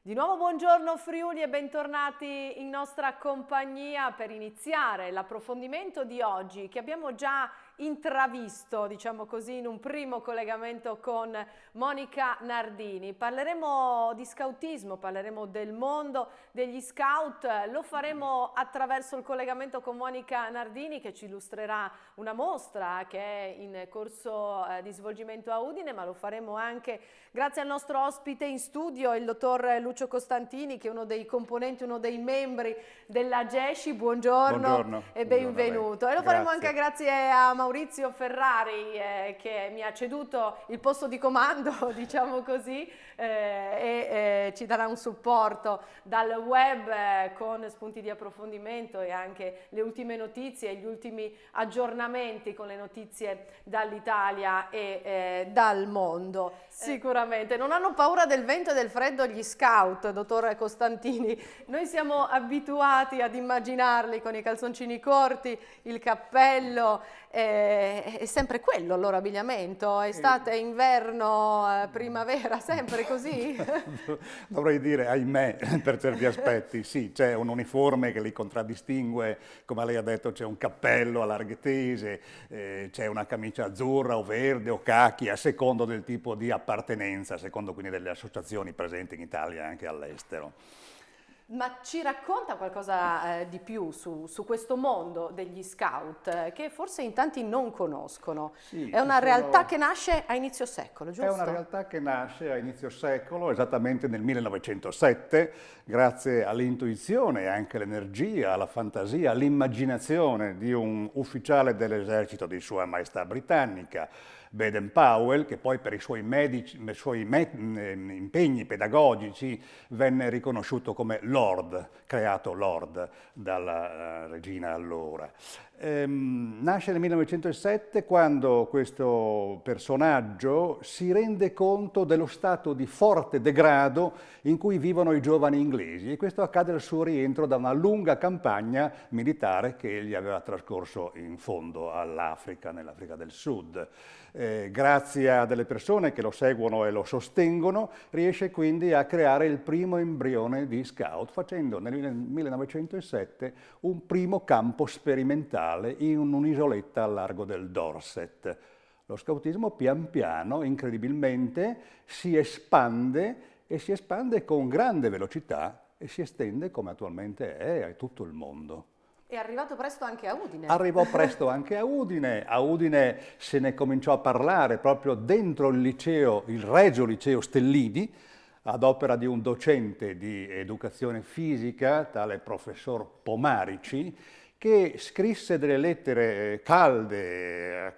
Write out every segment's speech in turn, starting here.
Di nuovo buongiorno Friuli e bentornati in nostra compagnia per iniziare l'approfondimento di oggi che abbiamo già intravisto, diciamo così, in un primo collegamento con Monica Nardini. Parleremo di scautismo, parleremo del mondo degli scout, lo faremo attraverso il collegamento con Monica Nardini che ci illustrerà una mostra che è in corso di svolgimento a Udine, ma lo faremo anche grazie al nostro ospite in studio, il dottor Lucio Costantini, che è uno dei componenti, uno dei membri della GESCI. Buongiorno e benvenuto. E lo faremo anche grazie a Maurizio Ferrari, che mi ha ceduto il posto di comando, diciamo così, e ci darà un supporto dal web con spunti di approfondimento e anche le ultime notizie e gli ultimi aggiornamenti con le notizie dall'Italia e dal mondo. Sicuramente. Non hanno paura del vento e del freddo gli scout, dottor Costantini. Noi siamo abituati ad immaginarli con i calzoncini corti, il cappello, è sempre quello il loro abbigliamento, estate, inverno, primavera, sempre così? Dovrei dire ahimè per certi aspetti, sì, c'è un uniforme che li contraddistingue, come lei ha detto c'è un cappello a larghe tese, c'è una camicia azzurra o verde o cacchi a secondo del tipo di appartenenza, a secondo quindi delle associazioni presenti in Italia e anche all'estero. Ma ci racconta qualcosa di più su questo mondo degli scout che forse in tanti non conoscono? Sì, è una realtà che nasce a inizio secolo, giusto? È una realtà che nasce a inizio secolo, esattamente nel 1907, grazie all'intuizione e anche all'energia, alla fantasia, all'immaginazione di un ufficiale dell'esercito di Sua Maestà Britannica, Baden-Powell, che poi per i suoi impegni pedagogici venne riconosciuto come Lord, creato Lord dalla regina allora. Nasce nel 1907 quando questo personaggio si rende conto dello stato di forte degrado in cui vivono i giovani inglesi, e questo accade al suo rientro da una lunga campagna militare che egli aveva trascorso in fondo all'Africa, nell'Africa del Sud. Grazie a delle persone che lo seguono e lo sostengono, riesce quindi a creare il primo embrione di scout, facendo nel 1907 un primo campo sperimentale in un'isoletta al largo del Dorset. Lo scautismo pian piano, incredibilmente, si espande e si espande con grande velocità e si estende, come attualmente è, a tutto il mondo. È arrivato presto anche a Udine. Arrivò presto anche a Udine. A Udine se ne cominciò a parlare proprio dentro il liceo, il Regio Liceo Stellini, ad opera di un docente di educazione fisica, tale professor Pomarici, che scrisse delle lettere calde,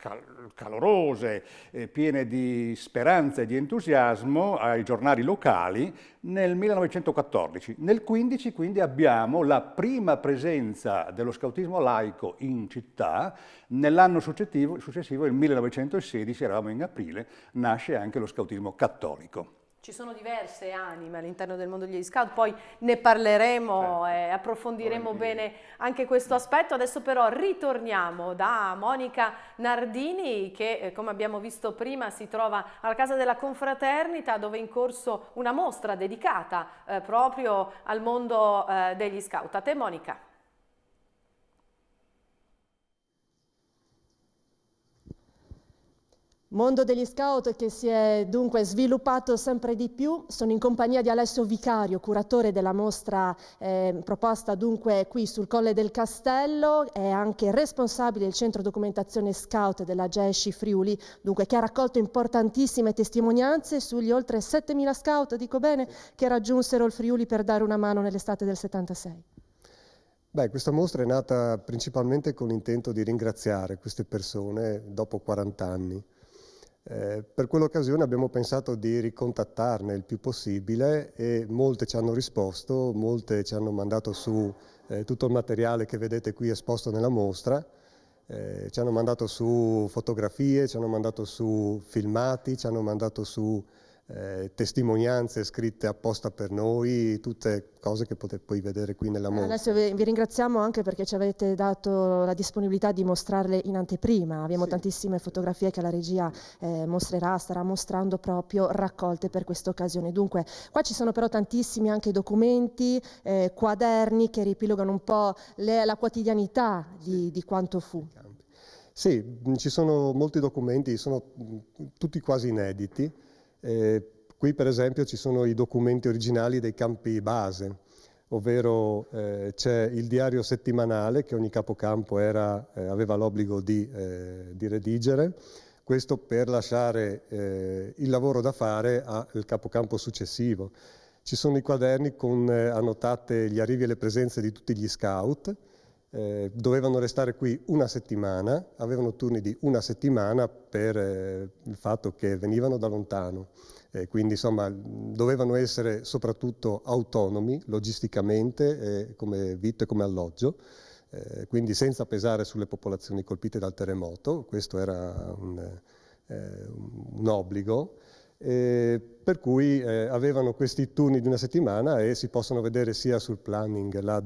calorose, piene di speranza e di entusiasmo ai giornali locali nel 1914. Nel 15 quindi abbiamo la prima presenza dello scautismo laico in città. Nell'anno successivo, il 1916, eravamo in aprile, nasce anche lo scautismo cattolico. Ci sono diverse anime all'interno del mondo degli scout, poi ne parleremo e approfondiremo bene anche questo aspetto. Adesso però ritorniamo da Monica Nardini che, come abbiamo visto prima, si trova alla Casa della Confraternita, dove è in corso una mostra dedicata proprio al mondo degli scout. A te Monica. Mondo degli scout che si è dunque sviluppato sempre di più. Sono in compagnia di Alessio Vicario, curatore della mostra proposta dunque qui sul Colle del Castello, è anche responsabile del centro documentazione scout della GESCI Friuli, dunque che ha raccolto importantissime testimonianze sugli oltre 7.000 scout, dico bene, che raggiunsero il Friuli per dare una mano nell'estate del 76. Beh, questa mostra è nata principalmente con l'intento di ringraziare queste persone dopo 40 anni. Per quell'occasione abbiamo pensato di ricontattarne il più possibile e molte ci hanno risposto, molte ci hanno mandato su tutto il materiale che vedete qui esposto nella mostra, ci hanno mandato su fotografie, ci hanno mandato su filmati, ci hanno mandato su testimonianze scritte apposta per noi, tutte cose che potete poi vedere qui nella mostra. Adesso vi ringraziamo anche perché ci avete dato la disponibilità di mostrarle in anteprima. Abbiamo tantissime fotografie che la regia starà mostrando proprio raccolte per questa occasione. Dunque, qua ci sono però tantissimi anche documenti, quaderni che riepilogano un po' la quotidianità di quanto fu. Sì, ci sono molti documenti, sono tutti quasi inediti. Qui per esempio ci sono i documenti originali dei campi base, ovvero c'è il diario settimanale che ogni capocampo aveva l'obbligo di redigere, questo per lasciare il lavoro da fare al capocampo successivo. Ci sono i quaderni con annotate gli arrivi e le presenze di tutti gli scout. Dovevano restare qui una settimana, avevano turni di una settimana per il fatto che venivano da lontano, quindi insomma dovevano essere soprattutto autonomi logisticamente come vitto e come alloggio, quindi senza pesare sulle popolazioni colpite dal terremoto, questo era un obbligo. Per cui avevano questi turni di una settimana e si possono vedere sia sul planning là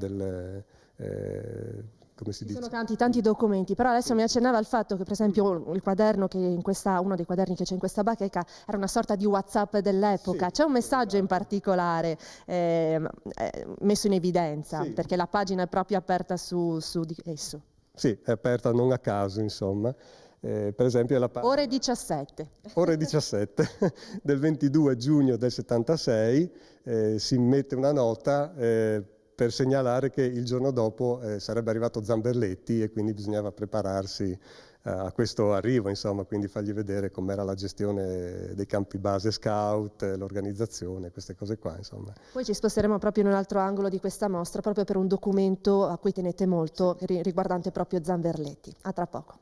come si dice? Ci sono tanti documenti, però adesso mi accennava al fatto che per esempio il quaderno uno dei quaderni che c'è in questa bacheca era una sorta di WhatsApp dell'epoca. C'è un messaggio in particolare messo in evidenza, perché la pagina è proprio aperta su di esso. Sì, è aperta non a caso, insomma. Per esempio ore 17. Ore 17 del 22 giugno del 76 si mette una nota per segnalare che il giorno dopo sarebbe arrivato Zamberletti e quindi bisognava prepararsi a questo arrivo, insomma, quindi fargli vedere com'era la gestione dei campi base scout, l'organizzazione, queste cose qua, insomma. Poi ci sposteremo proprio in un altro angolo di questa mostra, proprio per un documento a cui tenete molto, riguardante proprio Zamberletti. A tra poco.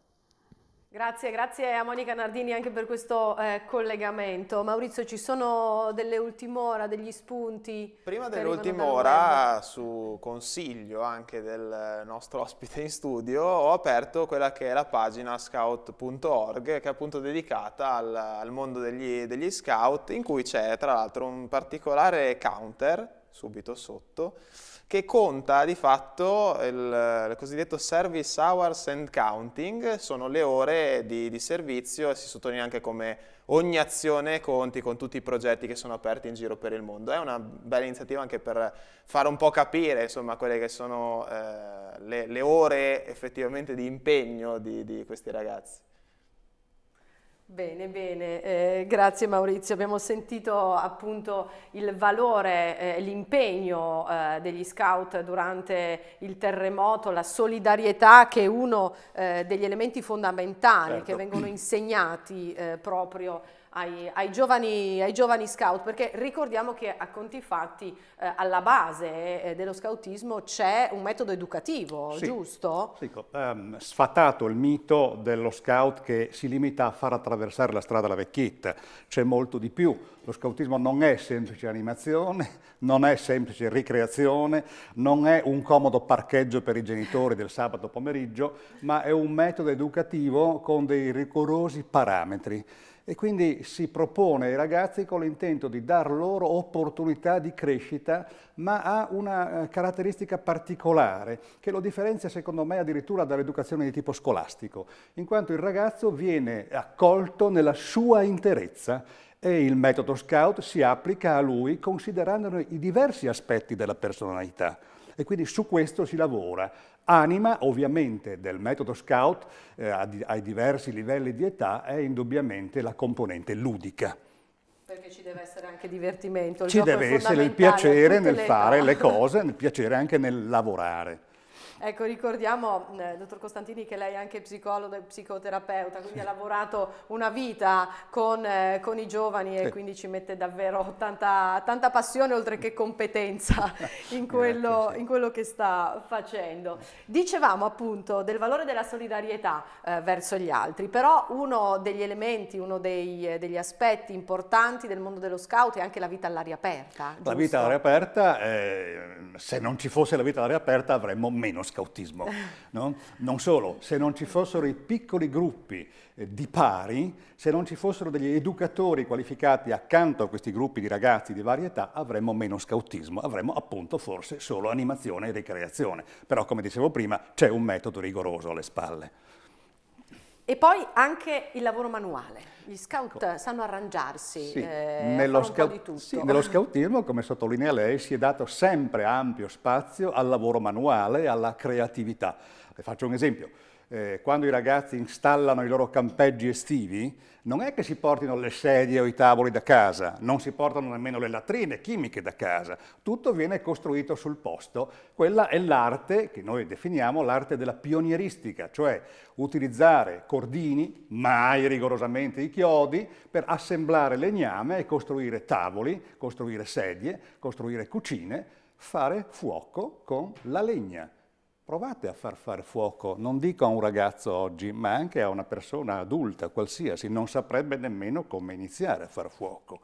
Grazie a Monica Nardini anche per questo collegamento. Maurizio, ci sono delle ultime ore, degli spunti? Prima dell'ultima ora, su consiglio anche del nostro ospite in studio, ho aperto quella che è la pagina scout.org, che è appunto dedicata al mondo degli scout, in cui c'è tra l'altro un particolare counter, subito sotto, che conta di fatto il cosiddetto Service Hours and Counting, sono le ore di servizio e si sottolinea anche come ogni azione conti con tutti i progetti che sono aperti in giro per il mondo. È una bella iniziativa anche per fare un po' capire, insomma, quelle che sono le ore effettivamente di impegno di questi ragazzi. Bene, grazie Maurizio. Abbiamo sentito appunto il valore, l'impegno degli scout durante il terremoto, la solidarietà che è uno degli elementi fondamentali che vengono insegnati proprio ai giovani scout, perché ricordiamo che a conti fatti alla base dello scoutismo c'è un metodo educativo, giusto? Sì, sfatato il mito dello scout che si limita a far attraversare la strada alla vecchietta, c'è molto di più. Lo scoutismo non è semplice animazione, non è semplice ricreazione, non è un comodo parcheggio per i genitori del sabato pomeriggio, ma è un metodo educativo con dei rigorosi parametri. E quindi si propone ai ragazzi con l'intento di dar loro opportunità di crescita, ma ha una caratteristica particolare che lo differenzia secondo me addirittura dall'educazione di tipo scolastico, in quanto il ragazzo viene accolto nella sua interezza e il metodo scout si applica a lui considerandone i diversi aspetti della personalità. E quindi su questo si lavora. Anima ovviamente del metodo scout ai diversi livelli di età è indubbiamente la componente ludica. Perché ci deve essere anche divertimento. Ci deve essere il piacere nel fare le cose, il piacere anche nel lavorare. Ecco, ricordiamo, dottor Costantini, che lei è anche psicologo e psicoterapeuta, quindi ha lavorato una vita con i giovani e quindi ci mette davvero tanta passione oltre che competenza in quello che sta facendo. Dicevamo appunto del valore della solidarietà verso gli altri, però uno degli elementi, uno degli aspetti importanti del mondo dello scout è anche la vita all'aria aperta, giusto? La vita all'aria aperta, se non ci fosse la vita all'aria aperta avremmo meno scautismo. No? Non solo, se non ci fossero i piccoli gruppi di pari, se non ci fossero degli educatori qualificati accanto a questi gruppi di ragazzi di varia età, avremmo meno scautismo, avremmo appunto forse solo animazione e ricreazione. Però, come dicevo prima, c'è un metodo rigoroso alle spalle. E poi anche il lavoro manuale. Gli scout sanno arrangiarsi, Sì, fare un po' di tutto. sì, nello scautismo, come sottolinea lei, si è dato sempre ampio spazio al lavoro manuale e alla creatività. Le faccio un esempio. Quando i ragazzi installano i loro campeggi estivi, non è che si portino le sedie o i tavoli da casa, non si portano nemmeno le latrine chimiche da casa, tutto viene costruito sul posto. Quella è l'arte che noi definiamo l'arte della pionieristica, cioè utilizzare cordini, mai rigorosamente i chiodi, per assemblare legname e costruire tavoli, costruire sedie, costruire cucine, fare fuoco con la legna. Provate a far fare fuoco, non dico a un ragazzo oggi, ma anche a una persona adulta, qualsiasi, non saprebbe nemmeno come iniziare a far fuoco.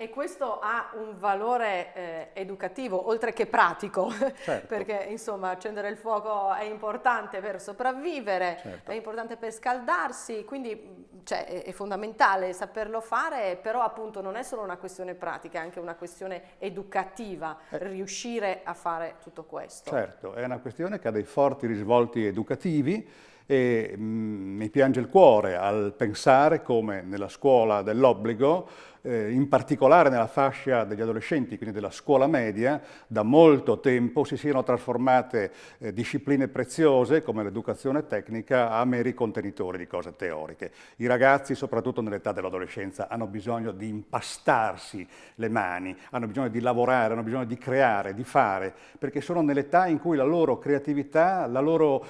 E questo ha un valore educativo, oltre che pratico, Certo. perché insomma accendere il fuoco è importante per sopravvivere, Certo. è importante per scaldarsi, quindi cioè, è fondamentale saperlo fare, però appunto non è solo una questione pratica, è anche una questione educativa, riuscire a fare tutto questo. Certo, è una questione che ha dei forti risvolti educativi e mi piange il cuore al pensare come nella scuola dell'obbligo, in particolare nella fascia degli adolescenti, quindi della scuola media, da molto tempo si siano trasformate discipline preziose come l'educazione tecnica a meri contenitori di cose teoriche. I ragazzi, soprattutto nell'età dell'adolescenza, hanno bisogno di impastarsi le mani, hanno bisogno di lavorare, hanno bisogno di creare, di fare, perché sono nell'età in cui la loro creatività, la loro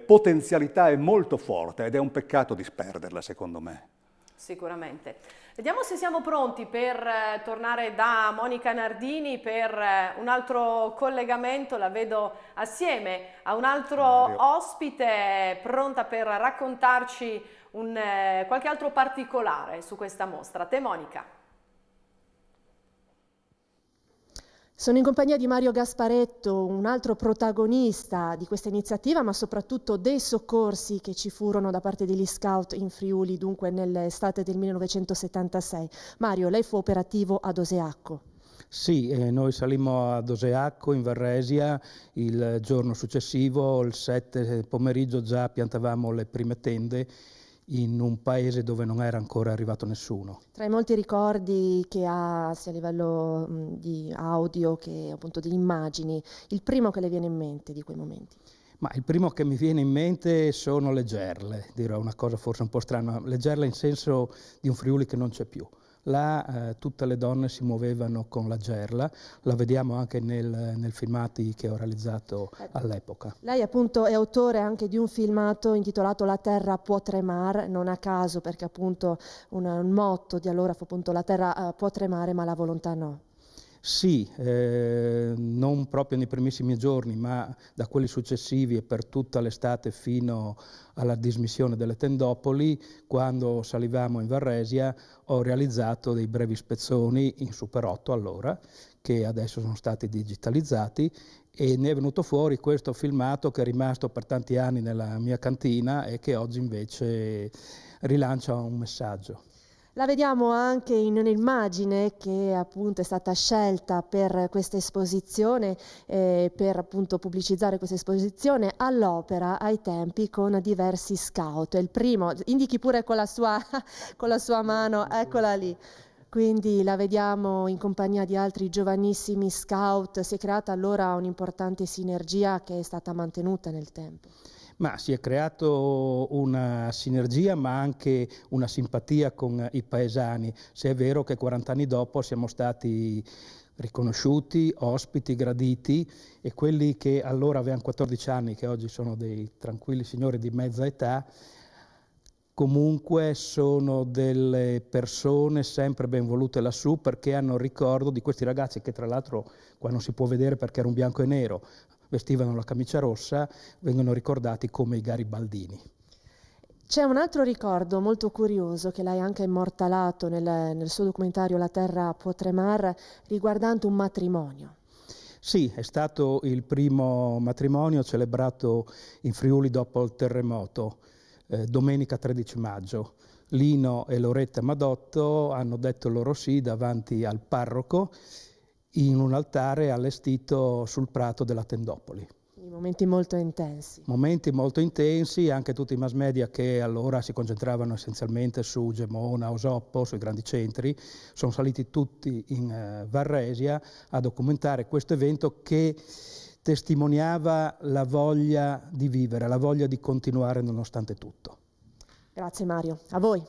potenzialità è molto forte ed è un peccato disperderla, secondo me. Sicuramente. Vediamo se siamo pronti per tornare da Monica Nardini per un altro collegamento. La vedo assieme a un altro ospite pronta per raccontarci qualche altro particolare su questa mostra. Te Monica. Sono in compagnia di Mario Gasparetto, un altro protagonista di questa iniziativa, ma soprattutto dei soccorsi che ci furono da parte degli scout in Friuli, dunque nell'estate del 1976. Mario, lei fu operativo ad Oseacco. Sì, noi salimmo ad Oseacco in Varresia il giorno successivo, il 7 pomeriggio già piantavamo le prime tende in un paese dove non era ancora arrivato nessuno. Tra i molti ricordi che ha, sia a livello di audio che appunto di immagini, il primo che le viene in mente di quei momenti? Ma il primo che mi viene in mente sono le gerle, dirò una cosa forse un po' strana, le gerle in senso di un Friuli che non c'è più. Là tutte le donne si muovevano con la gerla, la vediamo anche nel filmati che ho realizzato all'epoca. Lei appunto è autore anche di un filmato intitolato La terra può tremare, non a caso perché appunto un motto di allora fu appunto la terra può tremare ma la volontà no. Sì, non proprio nei primissimi giorni, ma da quelli successivi e per tutta l'estate fino alla dismissione delle tendopoli, quando salivamo in Varresia, ho realizzato dei brevi spezzoni in Super 8 allora, che adesso sono stati digitalizzati, e ne è venuto fuori questo filmato che è rimasto per tanti anni nella mia cantina e che oggi invece rilancia un messaggio. La vediamo anche in un'immagine che appunto è stata scelta per questa esposizione, per appunto pubblicizzare questa esposizione all'opera ai tempi con diversi scout. Il primo, indichi pure con la sua mano, eccola lì. Quindi la vediamo in compagnia di altri giovanissimi scout, si è creata allora un'importante sinergia che è stata mantenuta nel tempo. Ma si è creato una sinergia ma anche una simpatia con i paesani, se è vero che 40 anni dopo siamo stati riconosciuti, ospiti, graditi, e quelli che allora avevano 14 anni, che oggi sono dei tranquilli signori di mezza età, comunque sono delle persone sempre ben volute lassù perché hanno ricordo di questi ragazzi che tra l'altro qua non si può vedere perché era un bianco e nero, vestivano la camicia rossa, vengono ricordati come i garibaldini. C'è un altro ricordo molto curioso che lei ha anche immortalato nel suo documentario La terra può tremare, riguardante un matrimonio. Sì, è stato il primo matrimonio celebrato in Friuli dopo il terremoto, domenica 13 maggio. Lino e Loretta Madotto hanno detto loro sì davanti al parroco in un altare allestito sul prato della Tendopoli. Momenti molto intensi. Momenti molto intensi, anche tutti i mass media che allora si concentravano essenzialmente su Gemona, Osoppo, sui grandi centri, sono saliti tutti in Varresia a documentare questo evento che testimoniava la voglia di vivere, la voglia di continuare nonostante tutto. Grazie Mario, a voi.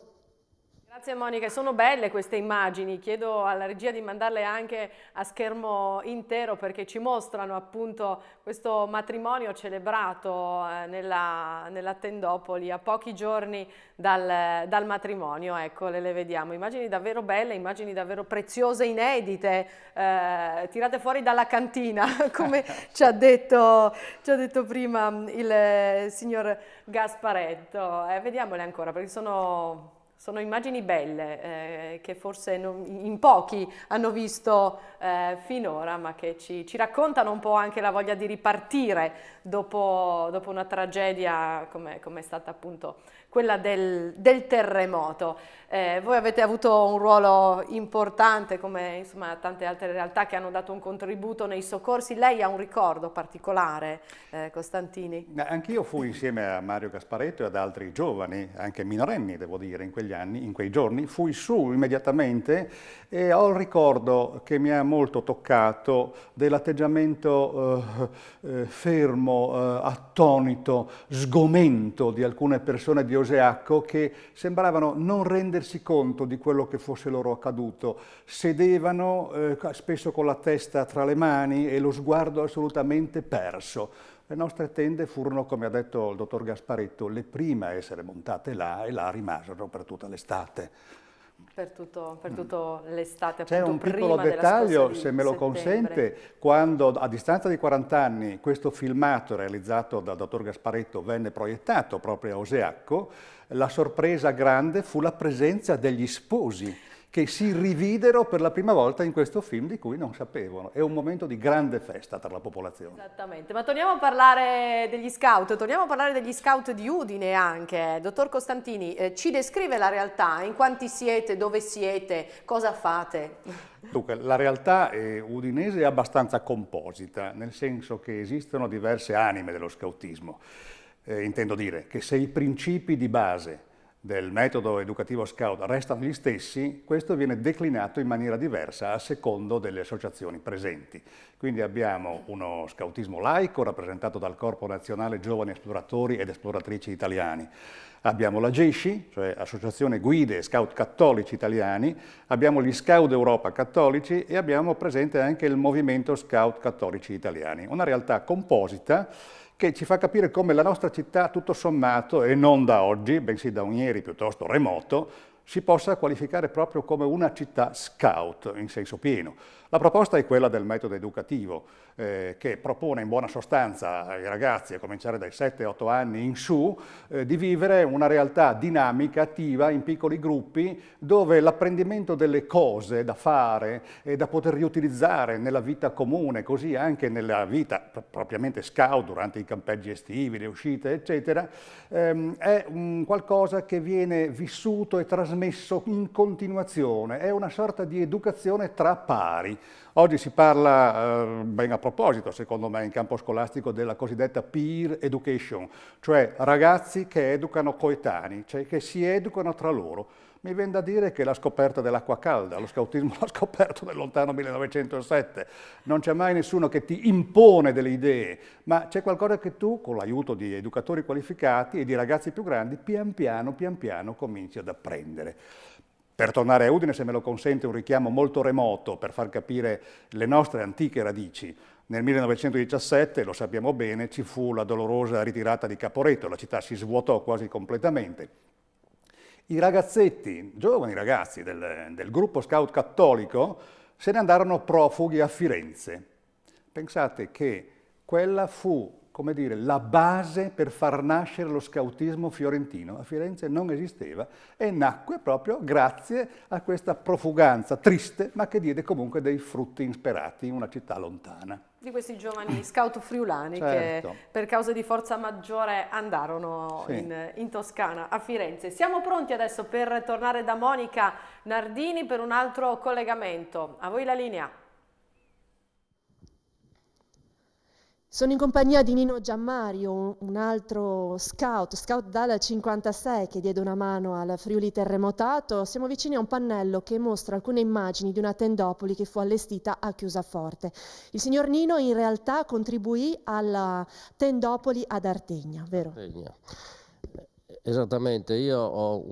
Grazie Monica, sono belle queste immagini, chiedo alla regia di mandarle anche a schermo intero perché ci mostrano appunto questo matrimonio celebrato nella Tendopoli a pochi giorni dal matrimonio, ecco le vediamo, immagini davvero belle, immagini davvero preziose, inedite, tirate fuori dalla cantina come ci ha detto prima il signor Gasparetto, vediamole ancora perché sono immagini belle che forse in pochi hanno visto finora, ma che ci raccontano un po' anche la voglia di ripartire dopo una tragedia come è stata appunto quella del terremoto. Voi avete avuto un ruolo importante come insomma tante altre realtà che hanno dato un contributo nei soccorsi. Lei ha un ricordo particolare, Costantini? Anch'io fui insieme a Mario Gasparetto e ad altri giovani, anche minorenni devo dire, in quegli anni, in quei giorni, fui su immediatamente e ho il ricordo che mi ha molto toccato dell'atteggiamento fermo, attonito, sgomento di alcune persone di Oseacco che sembravano non rendersi conto di quello che fosse loro accaduto. Sedevano spesso con la testa tra le mani e lo sguardo assolutamente perso. Le nostre tende furono, come ha detto il dottor Gasparetto, le prime a essere montate là e là rimasero per tutta l'estate. Per tutto l'estate, C'è appunto un prima piccolo della dettaglio, scorsa di se me lo settembre. consente, quando a distanza di 40 anni questo filmato realizzato dal dottor Gasparetto venne proiettato proprio a Oseacco, la sorpresa grande fu la presenza degli sposi che si rividero per la prima volta in questo film di cui non sapevano. È un momento di grande festa tra la popolazione. Esattamente, ma torniamo a parlare degli scout di Udine anche. Dottor Costantini, ci descrive la realtà, in quanti siete, dove siete, cosa fate? Dunque, la realtà udinese è abbastanza composita, nel senso che esistono diverse anime dello scautismo. Intendo dire che se i principi di base del metodo educativo scout restano gli stessi, questo viene declinato in maniera diversa a secondo delle associazioni presenti. Quindi abbiamo uno scautismo laico rappresentato dal Corpo Nazionale Giovani Esploratori ed Esploratrici Italiani. Abbiamo la GESCI, cioè Associazione Guide e Scout Cattolici Italiani, abbiamo gli Scout d'Europa Cattolici e abbiamo presente anche il Movimento Scout Cattolici Italiani. Una realtà composita che ci fa capire come la nostra città, tutto sommato, e non da oggi, bensì da un ieri piuttosto remoto, si possa qualificare proprio come una città scout in senso pieno. La proposta è quella del metodo educativo, che propone in buona sostanza ai ragazzi, a cominciare dai 7-8 anni in su, di vivere una realtà dinamica, attiva, in piccoli gruppi, dove l'apprendimento delle cose da fare e da poter riutilizzare nella vita comune, così anche nella vita propriamente scout, durante i campeggi estivi, le uscite, eccetera, è qualcosa che viene vissuto e trasmesso in continuazione, è una sorta di educazione tra pari. Oggi si parla, ben a proposito, secondo me, in campo scolastico, della cosiddetta peer education, cioè ragazzi che educano coetanei, cioè che si educano tra loro. Mi viene da dire che la scoperta dell'acqua calda, lo scautismo l'ha scoperto nel lontano 1907, non c'è mai nessuno che ti impone delle idee, ma c'è qualcosa che tu, con l'aiuto di educatori qualificati e di ragazzi più grandi, pian piano cominci ad apprendere. Per tornare a Udine, se me lo consente, un richiamo molto remoto per far capire le nostre antiche radici. Nel 1917, lo sappiamo bene, ci fu la dolorosa ritirata di Caporetto, la città si svuotò quasi completamente. I ragazzetti, giovani ragazzi del gruppo scout cattolico, se ne andarono profughi a Firenze. Pensate che quella fu come dire, la base per far nascere lo scautismo fiorentino. A Firenze non esisteva e nacque proprio grazie a questa profuganza triste, ma che diede comunque dei frutti insperati in una città lontana. Di questi giovani scout friulani Certo. che per causa di forza maggiore andarono in Toscana, a Firenze. Siamo pronti adesso per tornare da Monica Nardini per un altro collegamento. A voi la linea. Sono in compagnia di Nino Giammario, un altro scout dal 56 che diede una mano al Friuli terremotato. Siamo vicini a un pannello che mostra alcune immagini di una tendopoli che fu allestita a Chiusaforte. Il signor Nino in realtà contribuì alla tendopoli ad Artegna, vero? Esattamente, io ho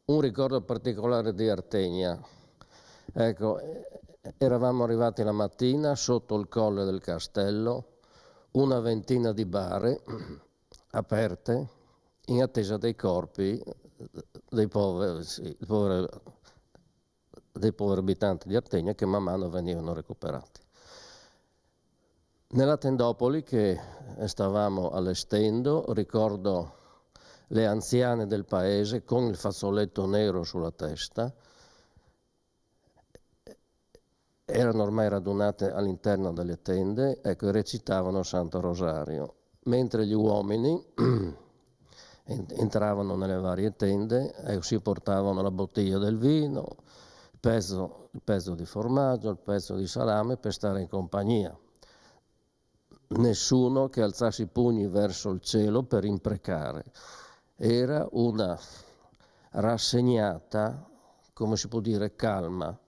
un ricordo particolare di Artegna. Ecco, eravamo arrivati la mattina sotto il colle del castello, una ventina di bare aperte in attesa dei corpi dei poveri abitanti di Artegna che man mano venivano recuperati. Nella tendopoli che stavamo allestendo ricordo le anziane del paese con il fazzoletto nero sulla testa. Erano ormai radunate all'interno delle tende, ecco, e recitavano Santo Rosario, mentre gli uomini entravano nelle varie tende e si portavano la bottiglia del vino, il pezzo di formaggio, il pezzo di salame per stare in compagnia. Nessuno che alzasse i pugni verso il cielo per imprecare. Era una rassegnata, come si può dire, calma.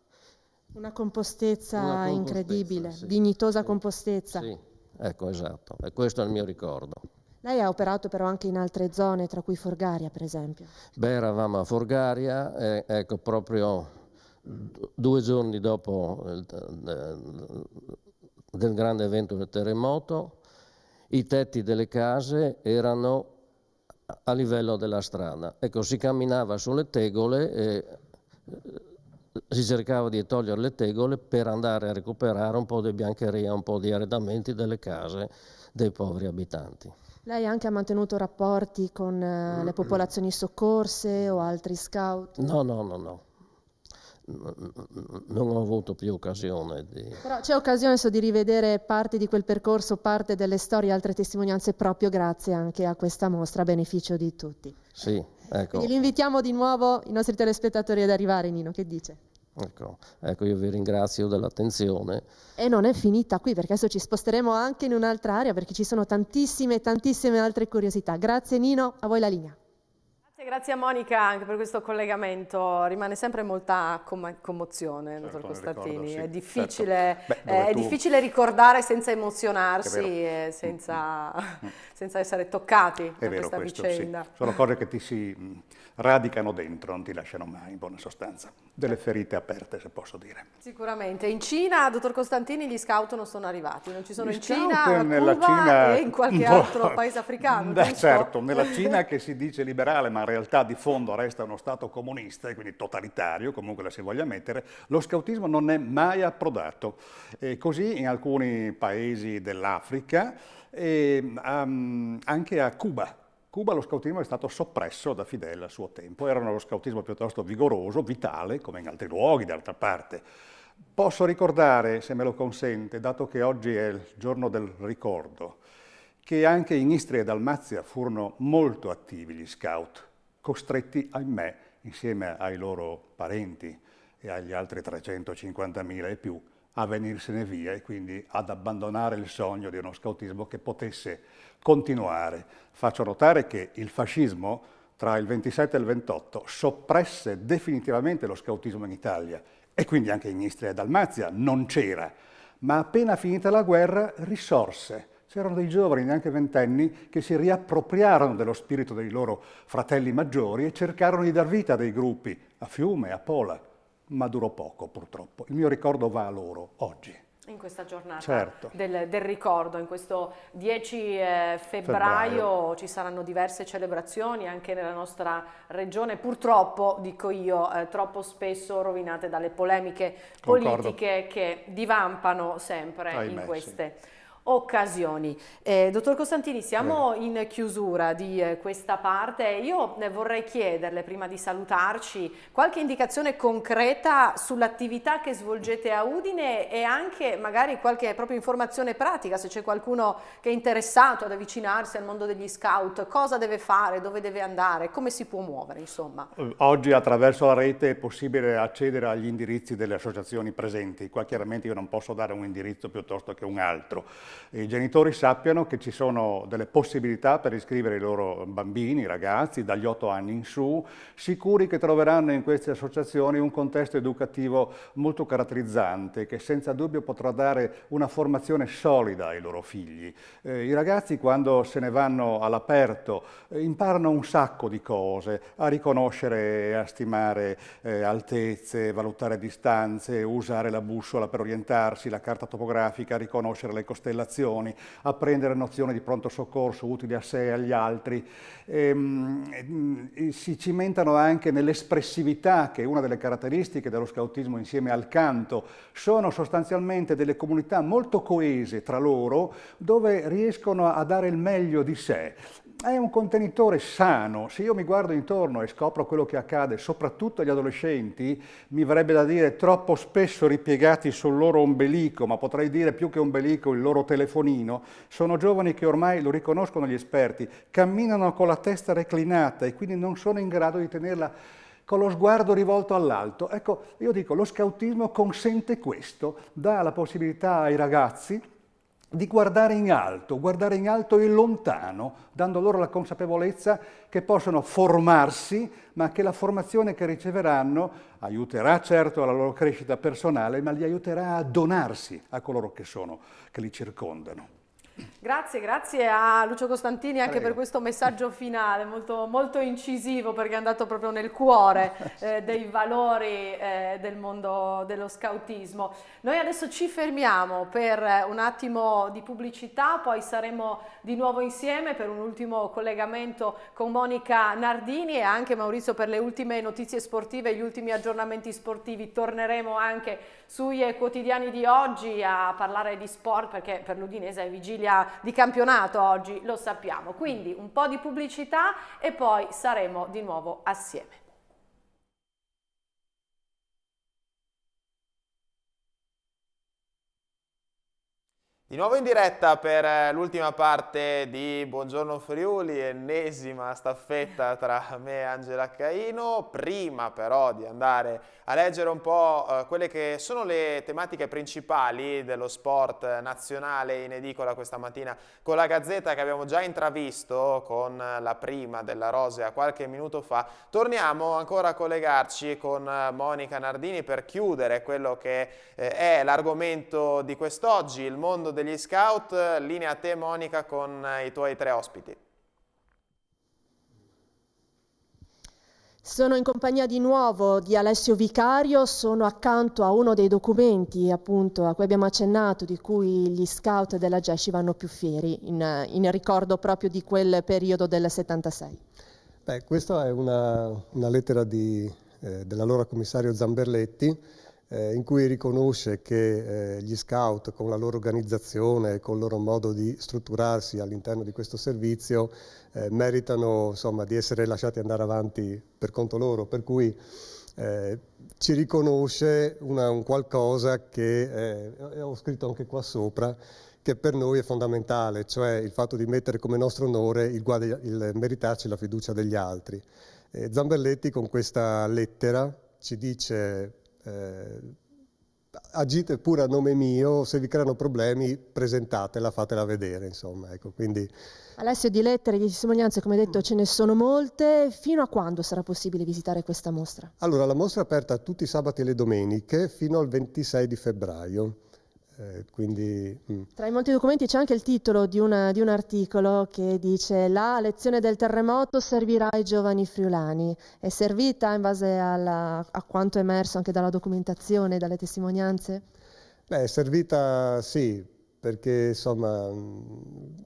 Una compostezza incredibile, sì. dignitosa compostezza. Sì, ecco, esatto. E questo è il mio ricordo. Lei ha operato però anche in altre zone, tra cui Forgaria, per esempio. Beh, eravamo a Forgaria, ecco, proprio 2 giorni dopo del grande evento del terremoto, i tetti delle case erano a livello della strada. Ecco, si camminava sulle tegole e si cercava di togliere le tegole per andare a recuperare un po' di biancheria, un po' di arredamenti delle case dei poveri abitanti. Lei anche ha mantenuto rapporti con le popolazioni soccorse o altri scout? No. Non ho avuto più occasione di... Però c'è occasione di rivedere parte di quel percorso, parte delle storie, altre testimonianze proprio grazie anche a questa mostra a beneficio di tutti. Sì, ecco. Quindi li invitiamo di nuovo i nostri telespettatori ad arrivare, Nino, che dice? Ecco, io vi ringrazio dell'attenzione. E non è finita qui, perché adesso ci sposteremo anche in un'altra area, perché ci sono tantissime altre curiosità. Grazie Nino, a voi la linea. Grazie a Monica anche per questo collegamento, rimane sempre molta commozione, dottor Costantini, sì, è difficile, certo. è difficile ricordare senza emozionarsi e senza essere toccati da questa vicenda. Sì. Sono cose che ti si radicano dentro, non ti lasciano mai, in buona sostanza. Delle ferite aperte, se posso dire. Sicuramente. In Cina, dottor Costantini, gli scout non sono arrivati, non ci sono in Cina, a nella Cuba Cina, e in qualche altro paese africano. Certo, nella Cina che si dice liberale, ma in realtà di fondo resta uno Stato comunista e quindi totalitario, comunque la si voglia mettere, lo scautismo non è mai approdato. E così in alcuni paesi dell'Africa e anche a Cuba. Cuba lo scautismo è stato soppresso da Fidel a suo tempo, era uno scautismo piuttosto vigoroso, vitale, come in altri luoghi d'altra parte. Posso ricordare, se me lo consente, dato che oggi è il giorno del ricordo, che anche in Istria e Dalmazia furono molto attivi gli scout, costretti, ahimè, insieme ai loro parenti e agli altri 350.000 e più, a venirsene via e quindi ad abbandonare il sogno di uno scautismo che potesse continuare. Faccio notare che il fascismo tra il 27 e il 28 soppresse definitivamente lo scautismo in Italia e quindi anche in Istria e Dalmazia non c'era, ma appena finita la guerra risorse. C'erano dei giovani, neanche ventenni, che si riappropriarono dello spirito dei loro fratelli maggiori e cercarono di dar vita a dei gruppi, a Fiume, a Pola, ma durò poco purtroppo. Il mio ricordo va a loro oggi. In questa giornata certo. del ricordo, in questo 10 febbraio ci saranno diverse celebrazioni anche nella nostra regione, purtroppo, dico io, troppo spesso rovinate dalle polemiche politiche che divampano sempre in queste occasioni. Dottor Costantini, siamo in chiusura di questa parte. Io vorrei chiederle, prima di salutarci, qualche indicazione concreta sull'attività che svolgete a Udine e anche magari qualche proprio informazione pratica, se c'è qualcuno che è interessato ad avvicinarsi al mondo degli scout, cosa deve fare, dove deve andare, come si può muovere, insomma. Oggi attraverso la rete è possibile accedere agli indirizzi delle associazioni presenti. Qua chiaramente io non posso dare un indirizzo piuttosto che un altro. I genitori sappiano che ci sono delle possibilità per iscrivere i loro bambini, i ragazzi, dagli 8 anni in su, sicuri che troveranno in queste associazioni un contesto educativo molto caratterizzante, che senza dubbio potrà dare una formazione solida ai loro figli. I ragazzi, quando se ne vanno all'aperto, imparano un sacco di cose, a riconoscere e a stimare altezze, valutare distanze, usare la bussola per orientarsi, la carta topografica, riconoscere le costellazioni, apprendere nozioni di pronto soccorso utili a sé e agli altri. Si cimentano anche nell'espressività, che è una delle caratteristiche dello scautismo insieme al canto. Sono sostanzialmente delle comunità molto coese tra loro, dove riescono a dare il meglio di sé. È un contenitore sano. Se io mi guardo intorno e scopro quello che accade, soprattutto agli adolescenti, mi verrebbe da dire troppo spesso ripiegati sul loro ombelico, ma potrei dire più che ombelico il loro telefonino, sono giovani che ormai, lo riconoscono gli esperti, camminano con la testa reclinata e quindi non sono in grado di tenerla con lo sguardo rivolto all'alto. Ecco, io dico, lo scautismo consente questo, dà la possibilità ai ragazzi di guardare in alto e lontano, dando loro la consapevolezza che possono formarsi, ma che la formazione che riceveranno aiuterà certo alla loro crescita personale, ma li aiuterà a donarsi a coloro che li circondano. Grazie a Lucio Costantini anche Prego. per questo messaggio finale, molto, molto incisivo, perché è andato proprio nel cuore dei valori del mondo dello scautismo. Noi adesso ci fermiamo per un attimo di pubblicità, poi saremo di nuovo insieme per un ultimo collegamento con Monica Nardini e anche Maurizio per le ultime notizie sportive, gli ultimi aggiornamenti sportivi. Torneremo anche sui quotidiani di oggi a parlare di sport, perché per l'Udinese è vigilia di campionato oggi, lo sappiamo. Quindi un po' di pubblicità e poi saremo di nuovo assieme. Di nuovo in diretta per l'ultima parte di Buongiorno Friuli, ennesima staffetta tra me e Angela Caino. Prima però di andare a leggere un po' quelle che sono le tematiche principali dello sport nazionale in edicola questa mattina con la Gazzetta, che abbiamo già intravisto con la prima della Rosea qualche minuto fa, torniamo ancora a collegarci con Monica Nardini per chiudere quello che è l'argomento di quest'oggi, il mondo degli scout. Linea a te, Monica, con i tuoi 3 ospiti. Sono in compagnia di nuovo di Alessio Vicario, sono accanto a uno dei documenti appunto a cui abbiamo accennato, di cui gli scout della GESCI vanno più fieri, in ricordo proprio di quel periodo del 76. Beh, questa è una lettera dell'allora commissario Zamberletti, in cui riconosce che gli scout, con la loro organizzazione, con il loro modo di strutturarsi all'interno di questo servizio, meritano insomma di essere lasciati andare avanti per conto loro, per cui ci riconosce un qualcosa che ho scritto anche qua sopra, che per noi è fondamentale, cioè il fatto di mettere come nostro onore il meritarci la fiducia degli altri. Zamberletti con questa lettera ci dice: agite pure a nome mio, se vi creano problemi presentatela, fatela vedere, insomma, ecco, quindi... Alessio, di lettere, di testimonianze, come detto, ce ne sono molte. Fino a quando sarà possibile visitare questa mostra? Allora, la mostra è aperta tutti i sabati e le domeniche fino al 26 di febbraio. Tra i molti documenti c'è anche il titolo di un articolo che dice: la lezione del terremoto servirà ai giovani friulani. È servita in base a quanto emerso anche dalla documentazione, dalle testimonianze? Beh, è servita sì, perché insomma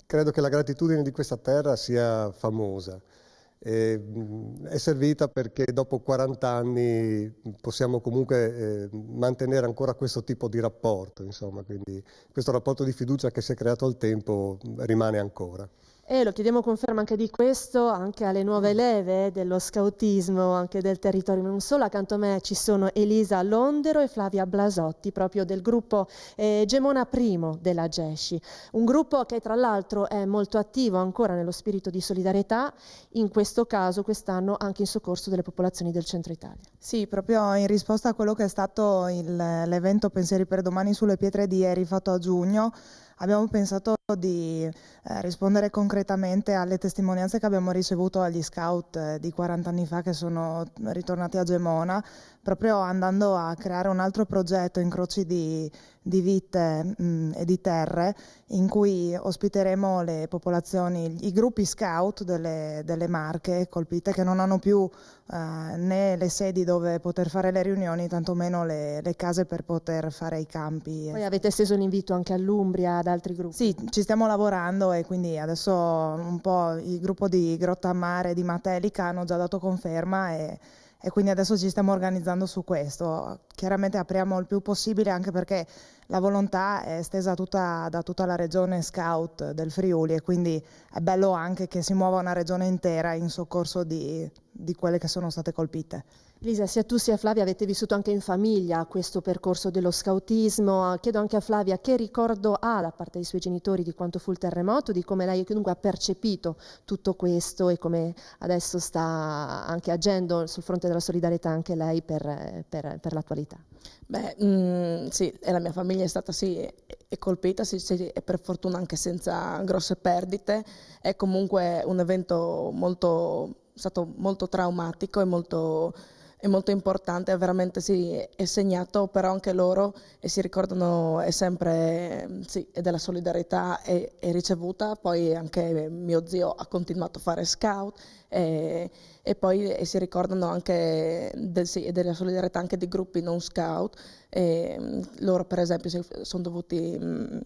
credo che la gratitudine di questa terra sia famosa È servita perché dopo 40 anni possiamo comunque mantenere ancora questo tipo di rapporto, insomma, quindi questo rapporto di fiducia che si è creato al tempo rimane ancora. E lo chiediamo conferma anche di questo, anche alle nuove leve dello scautismo, anche del territorio. Non solo, accanto a me ci sono Elisa Londero e Flavia Blasotti, proprio del gruppo Gemona I della GESCI. Un gruppo che tra l'altro è molto attivo ancora nello spirito di solidarietà, in questo caso quest'anno anche in soccorso delle popolazioni del centro Italia. Sì, proprio in risposta a quello che è stato l'evento Pensieri per Domani sulle pietre di ieri fatto a giugno, abbiamo pensato di rispondere concretamente alle testimonianze che abbiamo ricevuto agli scout di 40 anni fa che sono ritornati a Gemona, proprio andando a creare un altro progetto, incroci di vite e di terre, in cui ospiteremo le popolazioni, i gruppi scout delle Marche colpite, che non hanno più né le sedi dove poter fare le riunioni, tantomeno le case per poter fare i campi. Poi avete esteso l'invito anche all'Umbria, ad altri gruppi? Sì, ci stiamo lavorando e quindi adesso un po' il gruppo di Grottammare di Matelica hanno già dato conferma e quindi adesso ci stiamo organizzando su questo. Chiaramente apriamo il più possibile, anche perché la volontà è estesa da tutta la regione scout del Friuli e quindi è bello anche che si muova una regione intera in soccorso di quelle che sono state colpite. Lisa, sia tu sia Flavia avete vissuto anche in famiglia questo percorso dello scautismo. Chiedo anche a Flavia che ricordo ha da parte dei suoi genitori di quanto fu il terremoto, di come lei comunque ha percepito tutto questo e come adesso sta anche agendo sul fronte della solidarietà anche lei per l'attualità. Beh, sì, e la mia famiglia è stata è colpita, sì, e per fortuna anche senza grosse perdite. È comunque un evento stato molto traumatico e molto importante, veramente sì, è segnato, però anche loro e si ricordano è sempre sì, e della solidarietà è ricevuta. Poi anche mio zio ha continuato a fare scout e poi si ricordano anche della solidarietà anche di gruppi non scout. Loro per esempio sono dovuti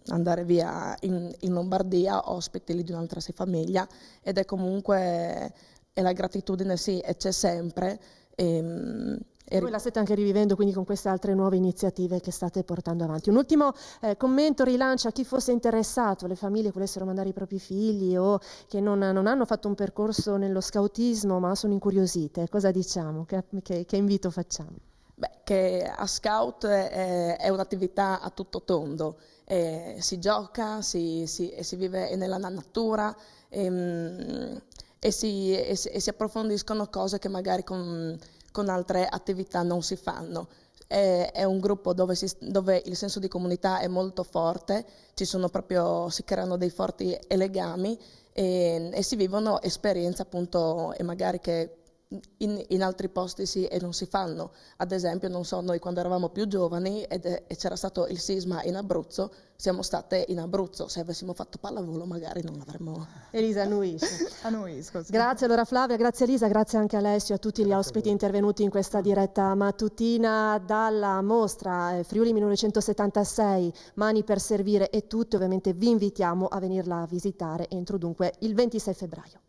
andare via in Lombardia, ospiti lì di un'altra famiglia, ed è comunque la gratitudine sì, e c'è sempre. Voi la state anche rivivendo quindi con queste altre nuove iniziative che state portando avanti. Un ultimo commento rilancia a chi fosse interessato, le famiglie che volessero mandare i propri figli o che non hanno fatto un percorso nello scautismo ma sono incuriosite. Cosa diciamo? Che invito facciamo? Beh, che a scout è un'attività a tutto tondo, si gioca, si vive nella natura e si approfondiscono cose che magari con altre attività non si fanno. È un gruppo dove il senso di comunità è molto forte, si creano dei forti legami e si vivono esperienze appunto e magari che in altri posti sì e non si fanno. Ad esempio, non so, noi quando eravamo più giovani e c'era stato il sisma in Abruzzo, siamo state in Abruzzo. Se avessimo fatto pallavolo magari non avremmo... Elisa, annuisce. Annuisco. Sì. Grazie allora Flavia, grazie Elisa, grazie anche a Alessio e a tutti gli ospiti intervenuti in questa diretta mattutina dalla mostra Friuli 1976, Mani per servire e tutte. Ovviamente vi invitiamo a venirla a visitare entro dunque il 26 febbraio.